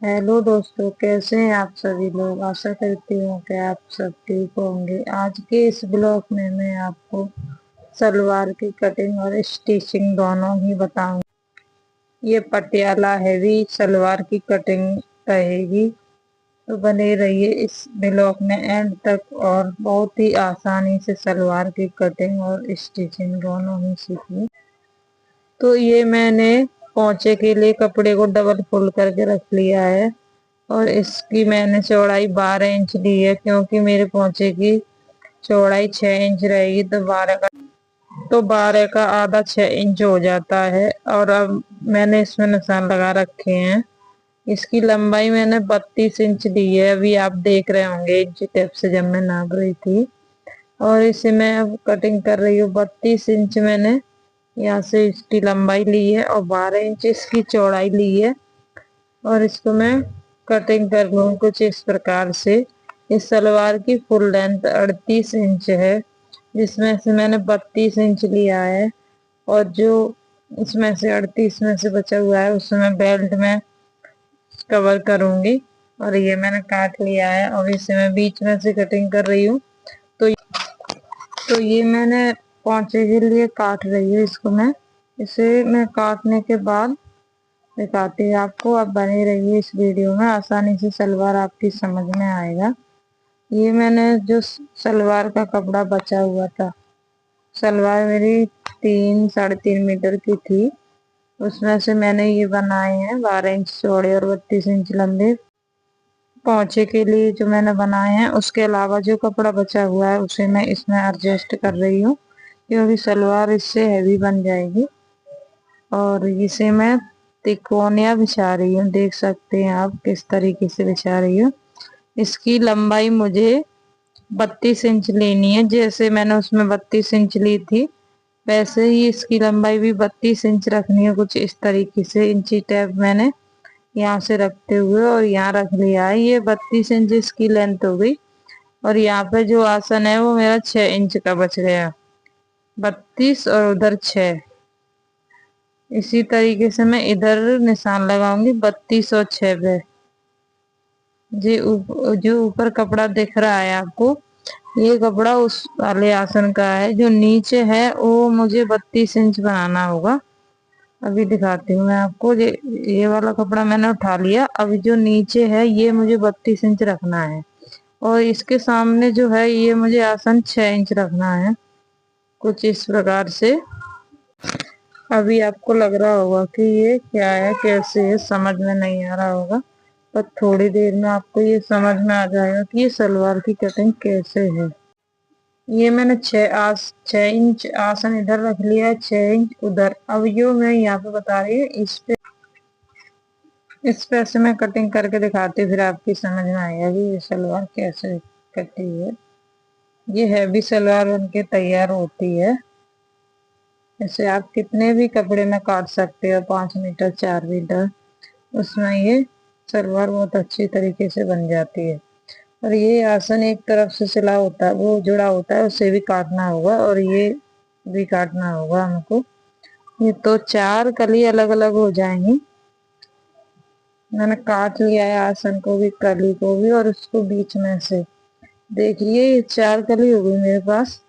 Hello दोस्तों, कैसे हैं आप सभी लोग। आशा करती हूँ कि आप सब ठीक होंगे। आज के इस ब्लॉग में मैं आपको सलवार की कटिंग और स्टिचिंग दोनों ही बताऊंगी। ये पटियाला हैवी सलवार की कटिंग रहेगी, तो बने रहिए इस ब्लॉग में एंड तक। और बहुत ही आसानी से सलवार की कटिंग और स्टिचिंग दोनों ही सीखिए। तो ये मैंने पोंचे के लिए कपड़े को डबल फोल्ड करके रख लिया है, और इसकी मैंने चौड़ाई 12 इंच ली है, क्योंकि मेरे पोंचे की चौड़ाई 6 इंच रहेगी। तो 12 का आधा 6 इंच हो जाता है। और अब मैंने इसमें निशान लगा रखे हैं। इसकी लंबाई मैंने 32 इंच ली है। अभी आप देख रहे होंगे इंच टेप से जब मैं नाप रही थी। और इसे मैं अब कटिंग कर रही हूँ। 32 इंच मैंने यहाँ से इसकी लंबाई ली है और 12 इंच इसकी चौड़ाई ली है। और इसको मैं कटिंग कर लूँ कुछ इस प्रकार से। इस सलवार की फुल लेंथ 38 इंच है, जिसमें से मैंने 32 इंच लिया है। और जो इसमें से 38 में से बचा हुआ है उसमें मैं बेल्ट में कवर करूंगी। और ये मैंने काट लिया है और इसे मैं बीच में से कटिंग कर रही हूँ। तो ये मैंने पोंचे के लिए काट रही हूँ। इसको मैं इसे मैं काटने के बाद दिखाती हूँ आपको। आप बने रहिए इस वीडियो में, आसानी से सलवार आपकी समझ में आएगा। ये मैंने जो सलवार का कपड़ा बचा हुआ था, सलवार मेरी 3 साढ़े 3 मीटर की थी। उसमें से मैंने ये बनाए हैं 12 इंच चौड़े और 32 इंच लंबे पोंचे के लिए जो मैंने बनाए हैं। उसके अलावा जो कपड़ा बचा हुआ है उसे मैं इसमें एडजस्ट कर रही हूँ, क्योंकि सलवार इससे हैवी बन जाएगी। और इसे मैं तिकोनिया बिछा रही हूँ। देख सकते हैं आप किस तरीके से बिछा रही हूँ। इसकी लंबाई मुझे 32 इंच लेनी है। जैसे मैंने उसमें 32 इंच ली थी, वैसे ही इसकी लंबाई भी 32 इंच रखनी है। कुछ इस तरीके से इंची टेप मैंने यहाँ से रखते हुए और यहाँ रख लिया है। ये 32 इंच इसकी लेंथ हो गई। और यहाँ पे जो आसन है वो मेरा 6 इंच का बच गया। 32 और उधर 6। इसी तरीके से मैं इधर निशान लगाऊंगी 32 और 6 पे। जो ऊपर कपड़ा दिख रहा है आपको, ये कपड़ा उस वाले आसन का है। जो नीचे है वो मुझे 32 इंच बनाना होगा। अभी दिखाती हूँ मैं आपको। ये वाला कपड़ा मैंने उठा लिया। अभी जो नीचे है ये मुझे 32 इंच रखना है। और इसके सामने जो है ये मुझे आसन 6 इंच रखना है, कुछ इस प्रकार से। अभी आपको लग रहा होगा कि ये क्या है, कैसे है, समझ में नहीं आ रहा होगा। पर थोड़ी देर में आपको ये समझ में आ जाएगा कि ये सलवार की कटिंग कैसे है। ये मैंने 6 इंच आसन इधर रख लिया है, 6 इंच उधर। अब जो मैं यहाँ पे बता रही हूँ इस पे से मैं कटिंग करके दिखाती हूँ, फिर आपकी समझ में आएगा कि ये सलवार कैसे कटी है। ये हैवी सलवार बनके तैयार होती है। इसे आप कितने भी कपड़े में काट सकते हो, 5 मीटर 4 मीटर, उसमें ये सलवार बहुत अच्छी तरीके से बन जाती है। और ये आसन एक तरफ से सिला होता है, वो जुड़ा होता है, उसे भी काटना होगा और ये भी काटना होगा हमको। ये तो 4 कली अलग अलग हो जाएंगी। मैंने काट लिया है आसन को भी, कली को भी, और उसको बीच में से देखिए ये 4 कली हो गई मेरे पास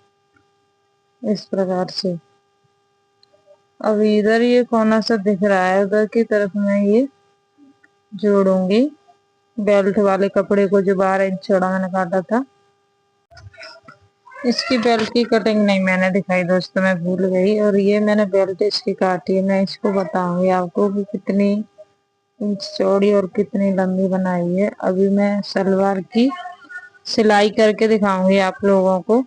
इस प्रकार से। अब इधर ये कोना सा दिख रहा है, उधर की तरफ मैं ये जोड़ूंगी बेल्ट वाले कपड़े को, जो 12 इंच चौड़ा मैंने काटा था। इसकी बेल्ट की कटिंग नहीं मैंने दिखाई दोस्तों, मैं भूल गई। और ये मैंने बेल्ट इसकी काटी है। मैं इसको बताऊंगी आपको कि कितनी इंच चौड़ी और कितनी लंबी बनाई है। अभी मैं सलवार की सिलाई करके दिखाऊंगी आप लोगों को।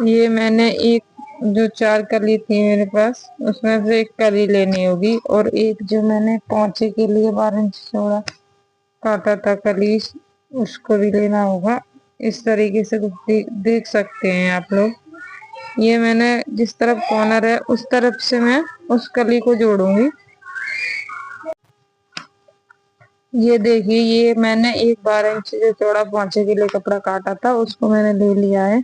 ये मैंने एक जो 4 कली थी मेरे पास, उसमें से एक कली लेनी होगी। और एक जो मैंने पोंचे के लिए 12 इंच चौड़ा काटा था कली, उसको भी लेना होगा। इस तरीके से कुछ देख सकते हैं आप लोग। ये मैंने जिस तरफ कॉर्नर है उस तरफ से मैं उस कली को जोड़ूंगी। ये देखिए, ये मैंने एक 12 इंच जो चौड़ा पोंचे के लिए कपड़ा काटा था उसको मैंने ले लिया है।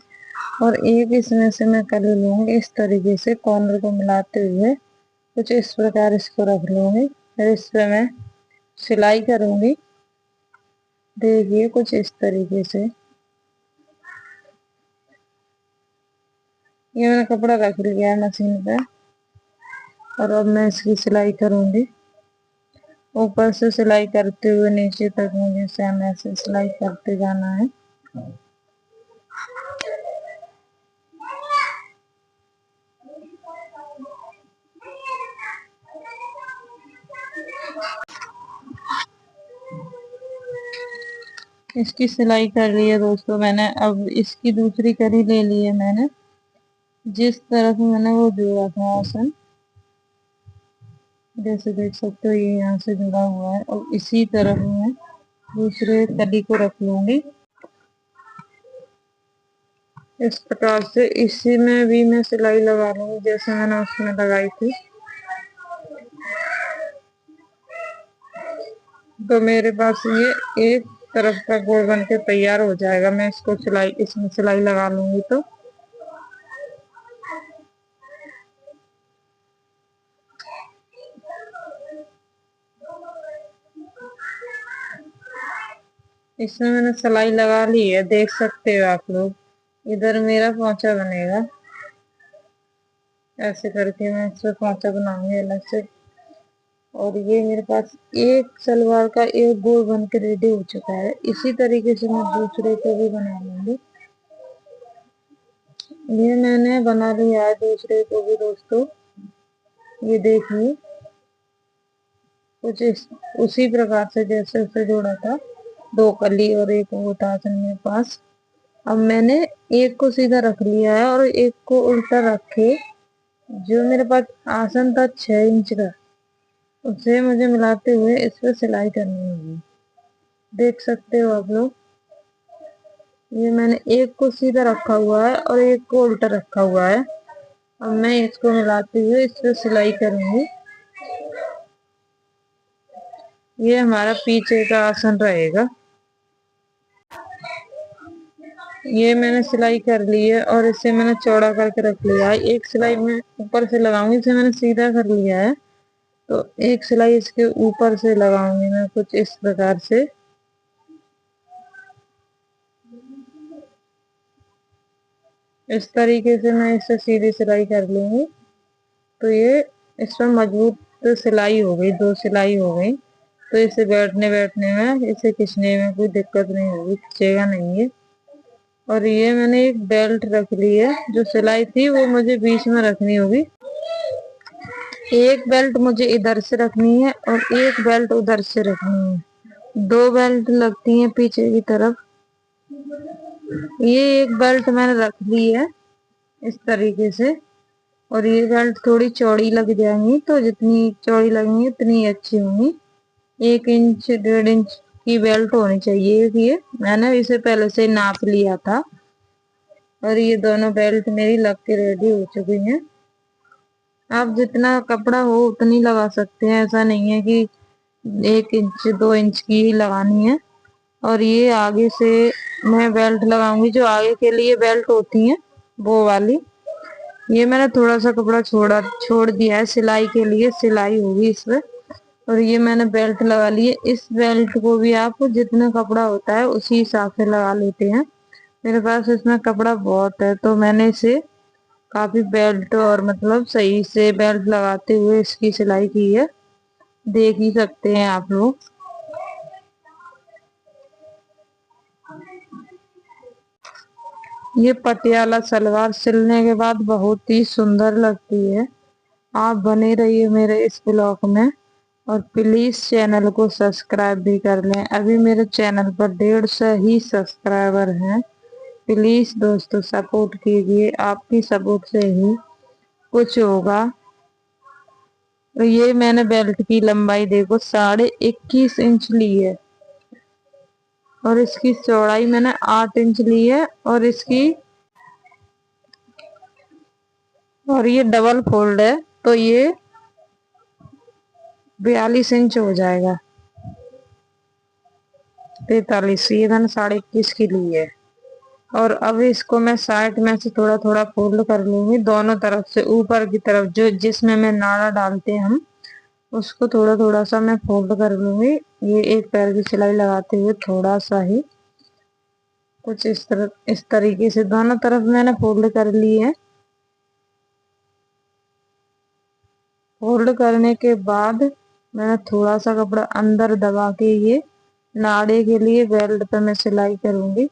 और एक इसमें से मैं कली लूंगी। इस तरीके से कॉर्नर को मिलाते हुए कुछ इस प्रकार इसको रख लूंगी। फिर इस पे मैं सिलाई करूंगी। देखिए कुछ इस तरीके से ये मैंने कपड़ा रख लिया है मशीन पे, और अब मैं इसकी सिलाई करूंगी। ऊपर से सिलाई करते हुए नीचे तक मुझे सेम ऐसे सिलाई करते जाना है। इसकी सिलाई कर ली है दोस्तों मैंने। अब इसकी दूसरी करी ले ली है मैंने। जिस तरफ मैंने वो जोड़ा था आसन, जैसे देख सकते हो ये यहाँ से जुड़ा हुआ है, और इसी तरफ मैं दूसरे कली को रख लूंगी इस प्रकार से। इसी में भी मैं सिलाई लगा लूंगी जैसे मैंने उसमें लगाई थी। तो मेरे पास ये एक तरफ का गोल बन के तैयार हो जाएगा। मैं इसको इसमें सिलाई लगा लूंगी तो इसमें मैंने सिलाई लगा ली है, देख सकते हो आप लोग। इधर मेरा पोंचा बनेगा, ऐसे करके मैं इसमें पोंचा बनाऊंगी अलग से। और ये मेरे पास एक सलवार का एक गोल बन के रेडी हो चुका है। इसी तरीके से मैं दूसरे को भी बना लूंगी। ये मैंने बना लिया है दूसरे को भी दोस्तों। ये देखिए कुछ उसी प्रकार से जैसे उसे जोड़ा था, दो कली और एक वो था मेरे पास। अब मैंने एक को सीधा रख लिया है और एक को उल्टा रख के, जो मेरे पास आसन था 6 इंच का, उसे मुझे मिलाते हुए इस पर सिलाई करनी होगी। देख सकते हो आप लोग। ये मैंने एक को सीधा रखा हुआ है और एक को उल्टा रखा हुआ है। अब मैं इसको मिलाते हुए इस पर सिलाई करूंगी। ये हमारा पीछे का आसन रहेगा। ये मैंने सिलाई कर ली है और इसे मैंने चौड़ा करके रख लिया है। एक सिलाई मैं ऊपर से लगाऊंगी, इसे मैंने सीधा कर लिया है तो एक सिलाई इसके ऊपर से लगाऊंगी मैं कुछ इस प्रकार से। इस तरीके से मैं इसे सीधी सिलाई कर लूंगी तो ये इसमें मजबूत सिलाई हो गई, 2 सिलाई हो गई। तो इसे बैठने में, इसे खींचने में कोई दिक्कत नहीं होगी, खींचेगा नहीं है। और ये मैंने एक बेल्ट रख ली है। जो सिलाई थी वो मुझे बीच में रखनी होगी। एक बेल्ट मुझे इधर से रखनी है और एक बेल्ट उधर से रखनी है। 2 बेल्ट लगती हैं पीछे की तरफ। ये एक बेल्ट मैंने रख ली है इस तरीके से, और ये बेल्ट थोड़ी चौड़ी लग जाएंगी, तो जितनी चौड़ी लगेंगी उतनी अच्छी होंगी। 1 इंच 1.5 इंच की बेल्ट होनी चाहिए। ये मैंने इसे पहले से नाप लिया था और ये दोनों बेल्ट मेरी लग के रेडी हो चुकी हैं। आप जितना कपड़ा हो उतनी लगा सकते हैं, ऐसा नहीं है कि 1 इंच 2 इंच की ही लगानी है। और ये आगे से मैं बेल्ट लगाऊंगी, जो आगे के लिए बेल्ट होती है वो वाली। ये मैंने थोड़ा सा कपड़ा छोड़ दिया है सिलाई के लिए, सिलाई होगी इसमें। और ये मैंने बेल्ट लगा ली है। इस बेल्ट को भी आप जितना कपड़ा होता है उसी हिसाब से लगा लेते हैं। मेरे पास इसमें कपड़ा बहुत है तो मैंने इसे काफी बेल्ट और मतलब सही से बेल्ट लगाते हुए इसकी सिलाई की है। देख ही सकते हैं आप लोग। ये पटियाला सलवार सिलने के बाद बहुत ही सुंदर लगती है। आप बने रहिए मेरे इस ब्लॉग में और प्लीज चैनल को सब्सक्राइब भी कर लें। अभी मेरे चैनल पर 150 ही सब्सक्राइबर हैं। प्लीज दोस्तों सपोर्ट कीजिए, आपकी सपोर्ट से ही कुछ होगा। तो ये मैंने बेल्ट की लंबाई देखो 21.5 इंच ली है और इसकी चौड़ाई मैंने 8 इंच ली है। और ये डबल फोल्ड है तो ये 42 इंच हो जाएगा। 43, ये मैंने 21.5 की ली है। और अब इसको मैं साइड में से थोड़ा थोड़ा फोल्ड कर लूंगी दोनों तरफ से, ऊपर की तरफ जो जिसमें मैं नाड़ा डालते हैं हम, उसको थोड़ा थोड़ा सा मैं फोल्ड कर लूंगी। ये एक पैर की सिलाई लगाते हुए थोड़ा सा ही, कुछ इस तरीके से दोनों तरफ मैंने फोल्ड कर ली है। फोल्ड करने के बाद मैंने थोड़ा सा कपड़ा अंदर दबा के ये नाड़े के लिए बेल्ट पे मैं सिलाई करूंगी।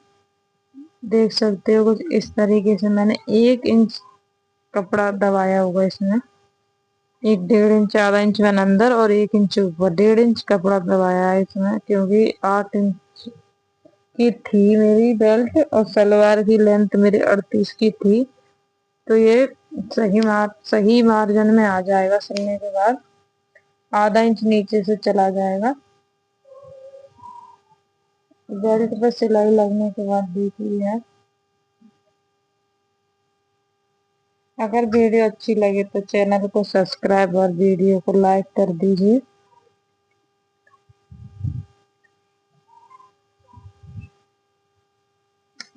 देख सकते हो कुछ इस तरीके से मैंने 1 इंच कपड़ा दबाया होगा इसमें। 1 1.5 इंच, आधा इंच मैंने अंदर और 1 इंच ऊपर, 1.5 इंच कपड़ा दबाया है इसमें, क्योंकि 8 इंच की थी मेरी बेल्ट और सलवार की लेंथ मेरी 38 की थी। तो ये सही मार्जिन में आ जाएगा सिलने के बाद। आधा इंच नीचे से चला जाएगा। बेल्ट पर सिलाई लगने के बाद देखिए, अगर वीडियो अच्छी लगे तो चैनल को सब्सक्राइब और वीडियो को लाइक कर दीजिए।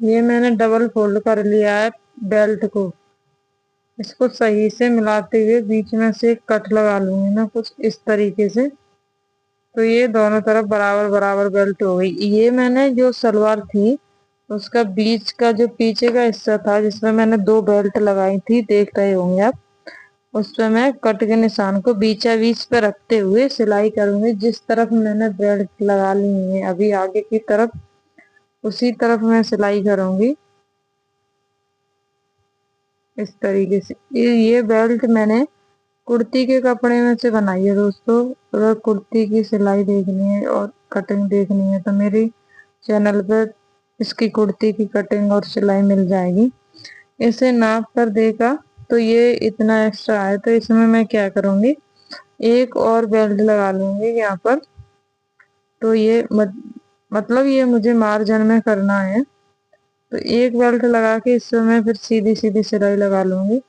ये मैंने डबल फोल्ड कर लिया है बेल्ट को। इसको सही से मिलाते हुए बीच में से एक कट लगा लूंगी मैं कुछ इस तरीके से। तो ये दोनों तरफ बराबर बराबर बेल्ट हो गई। ये मैंने जो सलवार थी उसका बीच का जो पीछे का हिस्सा था जिसमें मैंने 2 बेल्ट लगाई थी, देख रहे होंगे आप, उस पे मैं कट के निशान को बीचा बीच पे रखते हुए सिलाई करूंगी। जिस तरफ मैंने बेल्ट लगा ली है अभी आगे की तरफ, उसी तरफ मैं सिलाई करूंगी इस तरीके से। ये बेल्ट मैंने कुर्ती के कपड़े में से बनाई है दोस्तों। अगर कुर्ती की सिलाई देखनी है और कटिंग देखनी है तो मेरी चैनल पर इसकी कुर्ती की कटिंग और सिलाई मिल जाएगी। इसे नाप कर देखा तो ये इतना एक्स्ट्रा है, तो इसमें मैं क्या करूंगी, एक और बेल्ट लगा लूंगी यहाँ पर। तो ये मतलब ये मुझे मार्जिन में करना है, तो एक बेल्ट लगा के इसमें मैं फिर सीधी सीधी सिलाई लगा लूंगी।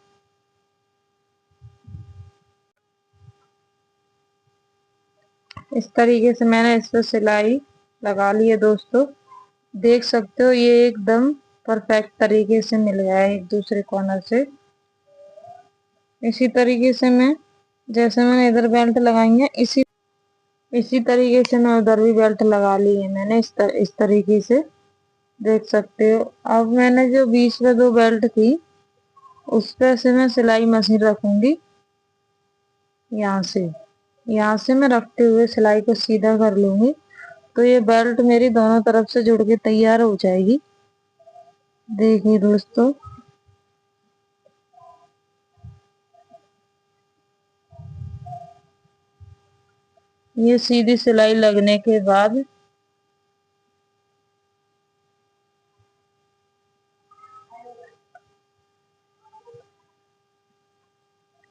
इस तरीके से मैंने इस पर सिलाई लगा ली है दोस्तों। देख सकते हो ये एकदम परफेक्ट तरीके से मिल गया है एक दूसरे कॉर्नर से। इसी तरीके से मैं, जैसे मैंने इधर बेल्ट लगाई है इसी तरीके से मैं उधर भी बेल्ट लगा ली है मैंने इस तरीके से। देख सकते हो। अब मैंने जो बीच में 2 बेल्ट थी उस पे से मैं सिलाई मशीन रखूंगी। यहाँ से मैं रखते हुए सिलाई को सीधा कर लूंगी। तो ये बेल्ट मेरी दोनों तरफ से जुड़ के तैयार हो जाएगी। देखिए दोस्तों, ये सीधी सिलाई लगने के बाद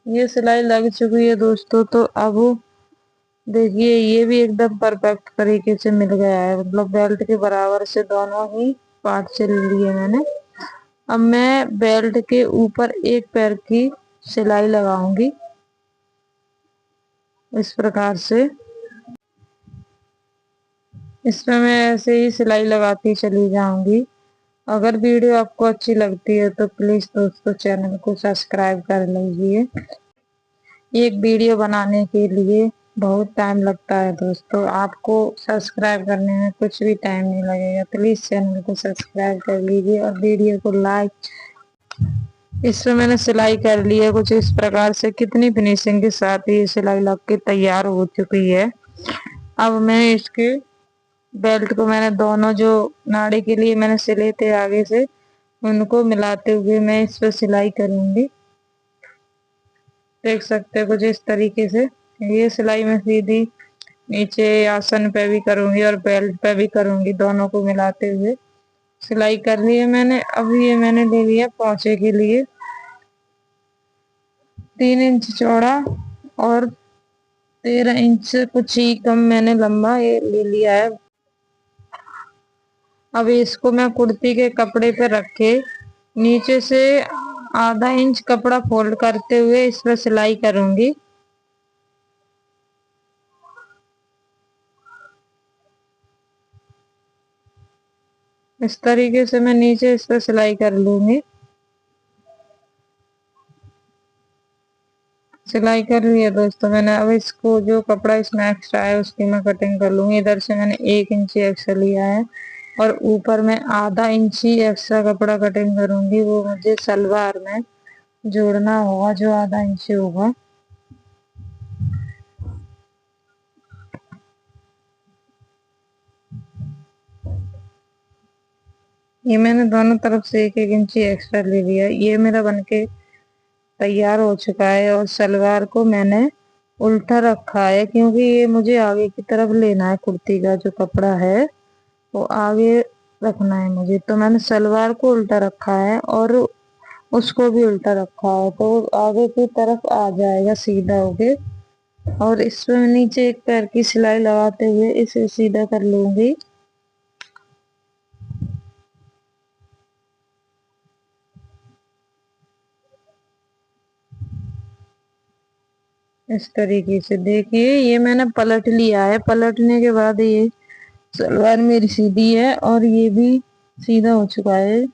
ये सिलाई लग चुकी है दोस्तों। तो अब देखिए ये भी एकदम परफेक्ट तरीके से मिल गया है, मतलब बेल्ट के बराबर से दोनों ही पार्ट सिल लिए मैंने। अब मैं बेल्ट के ऊपर एक पैर की सिलाई लगाऊंगी इस प्रकार से। इसमें मैं ऐसे ही सिलाई लगाती चली जाऊंगी। अगर वीडियो आपको अच्छी लगती है तो प्लीज दोस्तों चैनल को सब्सक्राइब कर लीजिए। एक वीडियो बनाने के लिए बहुत टाइम लगता है दोस्तों, आपको सब्सक्राइब करने में कुछ भी टाइम नहीं लगेगा। प्लीज चैनल को सब्सक्राइब कर लीजिए और वीडियो को लाइक। इसमें मैंने सिलाई कर ली है कुछ इस प्रकार से। कितनी फिनिशिंग के साथ ये सिलाई लग के तैयार हो चुकी है। अब मैं इसके बेल्ट को, मैंने दोनों जो नाड़े के लिए मैंने सिले थे आगे से, उनको मिलाते हुए मैं इस पर सिलाई करूंगी। देख सकते हो कुछ इस तरीके से। ये सिलाई मैं सीधी नीचे आसन पे भी करूंगी और बेल्ट पे भी करूंगी, दोनों को मिलाते हुए सिलाई कर ली है मैंने। अब ये मैंने ले लिया पोंचे के लिए 3 इंच चौड़ा और 13 इंच से कुछ ही कम मैंने लंबा ये ले लिया है। अब इसको मैं कुर्ती के कपड़े पे रख के नीचे से आधा इंच कपड़ा फोल्ड करते हुए इस पर सिलाई करूंगी। इस तरीके से मैं नीचे इस पर सिलाई कर लूंगी। सिलाई कर लिया दोस्तों मैंने। अब इसको जो कपड़ा इसमें एक्स्ट्रा है उसकी मैं कटिंग कर लूंगी। इधर से मैंने 1 इंची एक्स्ट्रा लिया है और ऊपर मैं आधा इंची एक्स्ट्रा कपड़ा कटिंग करूंगी। वो मुझे सलवार में जोड़ना होगा जो आधा इंची होगा। ये मैंने दोनों तरफ से 1-1 इंची एक्स्ट्रा ले लिया। ये मेरा बनके तैयार हो चुका है और सलवार को मैंने उल्टा रखा है क्योंकि ये मुझे आगे की तरफ लेना है। कुर्ती का जो कपड़ा है वो आगे रखना है मुझे, तो मैंने सलवार को उल्टा रखा है और उसको भी उल्टा रखा है, तो वो आगे की तरफ आ जाएगा सीधा होके। और इसमें नीचे एक पैर की सिलाई लगाते हुए इसे सीधा कर लूंगी। इस तरीके से देखिए ये मैंने पलट लिया है। पलटने के बाद ये सलवार मेरी सीधी है और ये भी सीधा हो चुका है।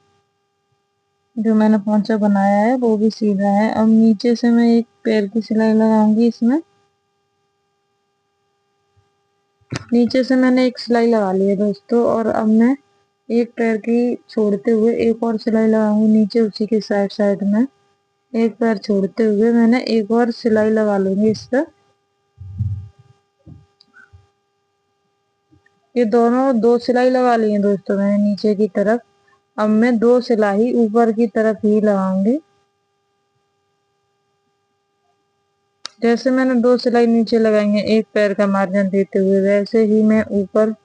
जो मैंने पोंचा बनाया है वो भी सीधा है। अब नीचे से मैं एक पैर की सिलाई लगाऊंगी। इसमें नीचे से मैंने एक सिलाई लगा ली है दोस्तों और अब मैं एक पैर की छोड़ते हुए एक और सिलाई लगाऊंगी नीचे उसी के साइड साइड में। एक पैर छोड़ते हुए मैंने एक और सिलाई लगा लूंगी इस पर। ये दोनों 2 सिलाई लगा ली है दोस्तों मैंने नीचे की तरफ। अब मैं 2 सिलाई ऊपर की तरफ ही लगाऊंगी। जैसे मैंने 2 सिलाई नीचे लगाई है एक पैर का मार्जिन देते हुए, वैसे ही मैं ऊपर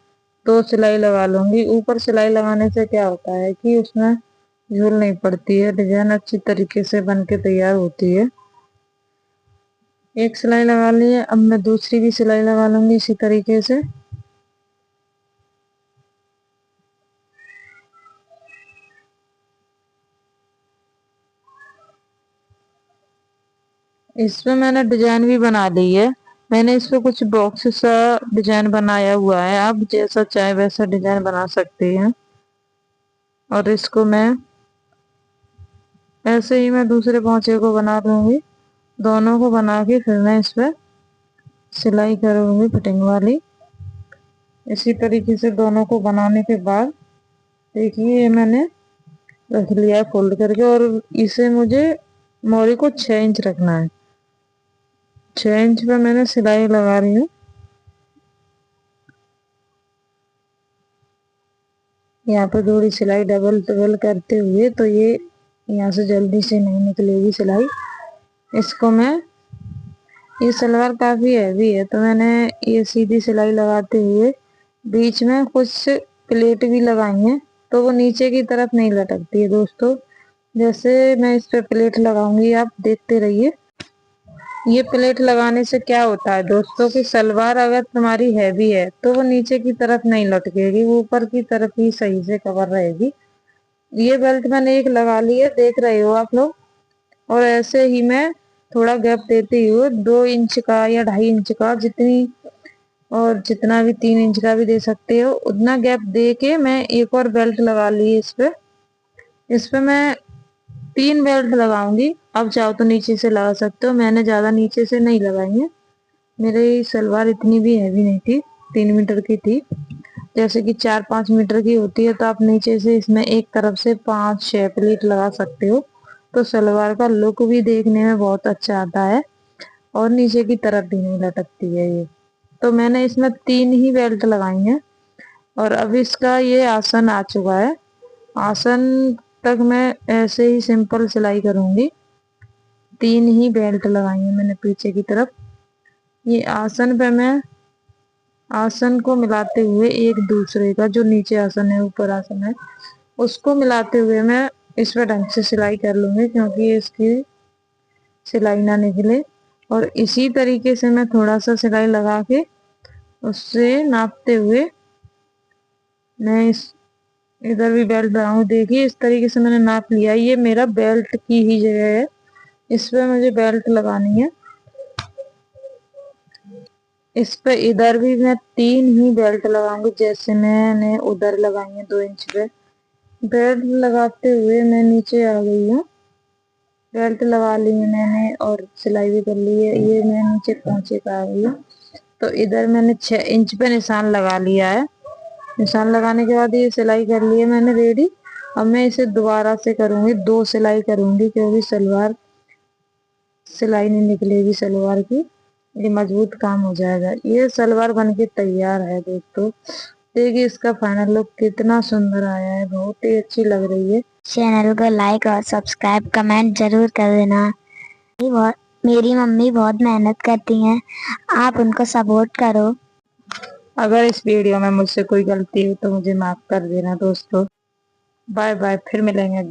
2 सिलाई लगा लूंगी। ऊपर सिलाई लगाने से क्या होता है कि उसमें झूल नहीं पड़ती है, डिजाइन अच्छी तरीके से बन के तैयार होती है। एक सिलाई लगा ली है, अब मैं दूसरी भी सिलाई लगा लूंगी इसी तरीके से। इसमें मैंने डिजाइन भी बना ली है। मैंने इस पे कुछ बॉक्स सा डिजाइन बनाया हुआ है। आप जैसा चाहे वैसा डिजाइन बना सकते हैं। और इसको मैं ऐसे ही मैं दूसरे पोंचे को बना लूंगी। दोनों को बना के फिर मैं इस पे सिलाई करूंगी फिटिंग वाली। इसी तरीके से दोनों को बनाने के बाद देखिए ये मैंने रख लिया है फोल्ड करके। और इसे मुझे मोरी को 6 इंच रखना है। 6 इंच पे मैंने सिलाई लगा रही हूँ। यहाँ पे थोड़ी सिलाई डबल डबल करते हुए, तो ये यहाँ से जल्दी से नहीं निकलेगी सिलाई। इसको मैं, ये सलवार काफी हैवी है तो मैंने ये सीधी सिलाई लगाते हुए बीच में कुछ प्लेट भी लगाई है, तो वो नीचे की तरफ नहीं लटकती है दोस्तों। जैसे मैं इस पे प्लेट लगाऊंगी आप देखते रहिए। ये प्लेट लगाने से क्या होता है दोस्तों कि सलवार अगर तुम्हारी हैवी है तो वो नीचे की तरफ नहीं लटकेगी, वो ऊपर की तरफ ही सही से कवर रहेगी। ये बेल्ट मैंने एक लगा ली है, देख रहे हो आप लोग। और ऐसे ही मैं थोड़ा गैप देती हुए 2 इंच का या 2.5 इंच का, जितनी और जितना भी 3 इंच का भी दे सकते हो, उतना गैप दे के मैं एक और बेल्ट लगा ली है इस पे मैं 3 बेल्ट लगाऊंगी। अब चाहो तो नीचे से लगा सकते हो, मैंने ज्यादा नीचे से नहीं लगाई है। मेरी सलवार इतनी भी हैवी नहीं थी, 3 मीटर की थी। जैसे कि 4-5 मीटर की होती है तो आप नीचे से इसमें एक तरफ से 5-6 प्लेट लगा सकते हो, तो सलवार का लुक भी देखने में बहुत अच्छा आता है और नीचे की तरफ भी नहीं लटकती है ये। तो मैंने इसमें 3 ही बेल्ट लगाई हैं। और अब इसका ये आसन आ चुका है। आसन तक मैं ऐसे ही सिंपल सिलाई करूंगी। 3 ही बेल्ट लगाई है मैंने पीछे की तरफ। ये आसन पे मैं आसन को मिलाते हुए एक दूसरे का, जो नीचे आसन है ऊपर आसन है, उसको मिलाते हुए मैं इस पे ढंग से सिलाई कर लूंगी क्योंकि इसकी सिलाई ना निकले। और इसी तरीके से मैं थोड़ा सा सिलाई लगा के उससे नापते हुए मैं इस इधर भी बेल्ट लगाऊंगी। देखिए इस तरीके से मैंने नाप लिया। ये मेरा बेल्ट की ही जगह है, इस पे मुझे बेल्ट लगानी है। इस पे इधर भी मैं 3 ही बेल्ट लगाऊंगी जैसे मैंने उधर लगाई है 2 इंच पे। बेल्ट लगाते हुए मैं नीचे आ गई हूँ। बेल्ट लगा ली है मैंने और सिलाई भी कर ली है। ये मैं नीचे पहुंचे का आ गई हूँ। तो इधर मैंने 6 इंच पे निशान लगा लिया है। निशान लगाने के बाद ये सिलाई कर ली है मैंने रेडी। अब मैं इसे दोबारा से करूंगी, 2 सिलाई करूंगी, क्योंकि सलवार सिलाई नहीं निकलेगी सलवार की, ये मजबूत काम हो जाएगा। ये सलवार बनके तैयार है दोस्तों। देखिए इसका फाइनल लुक कितना सुंदर आया है, बहुत ही अच्छी लग रही है। चैनल को लाइक और सब्सक्राइब कमेंट जरूर कर देना। मेरी मम्मी बहुत मेहनत करती हैं, आप उनको सपोर्ट करो। अगर इस वीडियो में मुझसे कोई गलती हो तो मुझे माफ कर देना दोस्तों। बाय बाय, फिर मिलेंगे अगली